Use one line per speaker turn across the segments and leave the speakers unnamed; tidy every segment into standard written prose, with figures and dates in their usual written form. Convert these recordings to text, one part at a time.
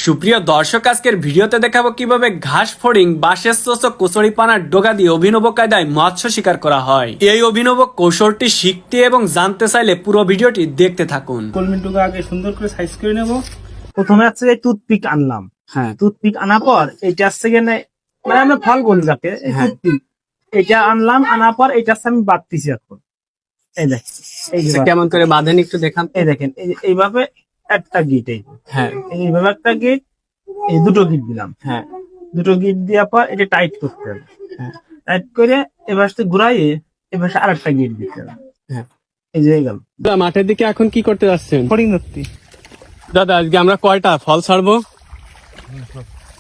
সুপ্রিয় দর্শক, আজকের ভিডিওতে দেখাবো কিভাবে ঘাস ফড়িং, বাঁশের চোচক, কচুরিপানার ডগা দিয়ে অভিনব কায়দায় মৎস্য শিকার করা হয়। এই অভিনব কৌশলটি শিখতে এবং জানতে চাইলে পুরো ভিডিওটি দেখতে থাকুন।
কলমিটুকু আগে সুন্দর করে সাইজ করে নেব। প্রথমে হচ্ছে এই টুথপিক আনলাম।
হ্যাঁ,
টুথপিক আনার পর এটা হচ্ছে গেলে মানে আমরা ফল বলি যাকে টুথপিক, এটা আনলাম। আনার পর এটা হচ্ছে আমি বাঁধতেছি এখন। এই দেখ, এই যে
কেমন করে বাঁধেন একটু দেখান।
এই দেখেন, এই যে এইভাবে একটা গিট, এই
হ্যাঁ
এইভাবে একটা গিট, এই দুটো গিট দিলাম।
হ্যাঁ
দুটো গিট দেওয়ার পর এটা টাইট করতে হবে।
হ্যাঁ।
টাইট করে এবার ঘুরাইয়ে এবার আর একটা গিট দিতে হবে।
হ্যাঁ।
এই যে গেল।
মাঠের দিকে এখন কি করতে যাচ্ছেন?
ফড়িং ধরতে।
দাদা, আজকে আমরা কয়টা ফল ছাড়বো?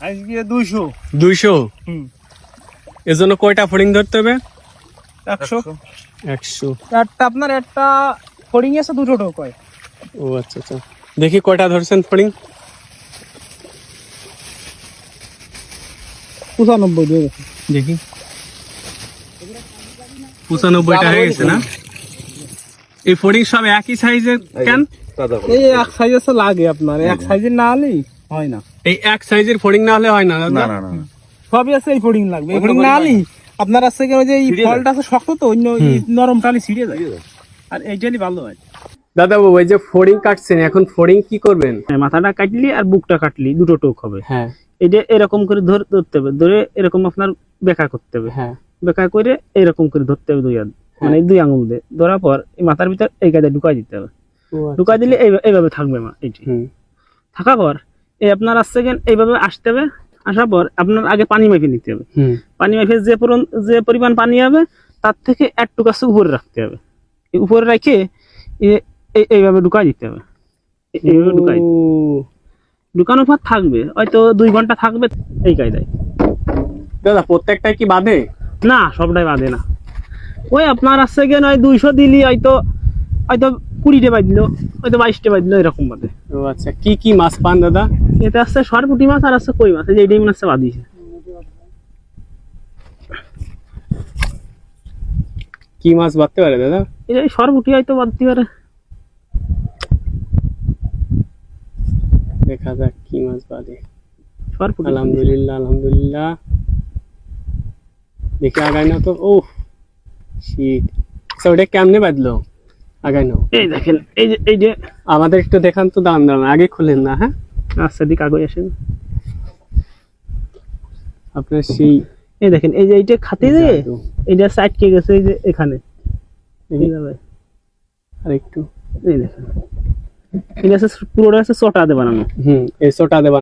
আজকে 200।
200। এর জন্য কয়টা ফড়িং ধরতে হবে?
100।
100।
একটা আপনার একটা ফড়িং আছে, দুটো টোকায়।
ও আচ্ছা আচ্ছা, দেখি কয়টা ধরছেন ফড়িং।
95 দিয়ে গেছে।
দেখি 95টা হয়ে গেছে না? এই ফড়িং সব একই সাইজের কেন?
এই এক সাইজ আছে লাগে আপনার, এক সাইজের না হলেই হয় না।
এই এক সাইজের ফড়িং না হলে হয় না দাদা?
সবই আছে, এই ফড়িং লাগবে। এই ফড়িং না হলেই আপনার আছে কি, ওই যে এই ফলটা আছে শক্ত, তো অন্য নরম টালি ছিঁড়ে যায়। আর এইটাই ভালো হয়।
দাদা, ওই যে ফড়িং কাটছেন, এখন ফড়িং কি করবেন?
মাথাটা কাটলি আর বুকটা কাটলি, দুটো টোক হবে।
হ্যাঁ
এটা এরকম করে ধরতে হবে, ধরে এরকম আপনার বেঁকা করতে হবে।
হ্যাঁ
বেঁকা করে এরকম করে ধরতে হবে, দুই হাত মানে দুই আঙুল দিয়ে ধরার পর এই মাথার ভিতর এই কায়দায় ঢুকাই দিতে হবে। ঢুকাই দিলে এইভাবে থাকবে এইটি। থাকার পর এই আপনার আসছে এইভাবে আসতে হবে। আসার পর আপনার আগে পানি মেপে নিতে হবে। পানি মেপে যে পরিমাণ পানি হবে তার থেকে একটু কাছে উপরে রাখতে হবে। উপরে রেখে এইভাবে ঢুকাই দিতে হবে। এইভাবে ঢুকাই ঢুকানোর পর থাকবে হয়তো 2 ঘন্টা থাকবে এই কায়দায়।
দাদা, প্রত্যেকটাই কি বাঁধে?
না, সবটাই বাঁধে না। ওই আপনার আসছে গিয়ে নয় 200 দিলি হয়তো 20টা বাঁধলো, হয়তো 22টা বাঁধলো, এরকম বাঁধে।
ও আচ্ছা, কি কি মাছ পান দাদা?
এটা আছে সরপুঁটি মাছ আর আছে কই মাছ। এই যে এইটাই মনে হচ্ছে বাঁধিয়েছে।
কি মাছ বাঁধতে পারে দাদা?
এটা সরপুঁটি হয়তো বাঁধতে পারে।
দেখা যাক কি মাছ বাঁধে।
সরপুঁটি।
আলহামদুলিল্লাহ আলহামদুলিল্লাহ। দেখে আগায় না তো। ও শীত। আচ্ছা, ওটা কেমনে বাঁধলো? আগায় না।
এই দেখেন, এই যে
আমাদের একটু দেখান তো। দাম দাম আগে খুলেন না। হ্যাঁ,
আচ্ছা দিক আগে আসেন।
আপনার সেই
এই দেখেন, এই যে এইটা খাতে যে এইটা সাইড কে গেছে, এই যে এখানে এইভাবে।
আর একটু
এই দেখেন, এটা আছে পুরোটা আছে চটা দিয়ে বানানো।
এই ছোটা দেবা।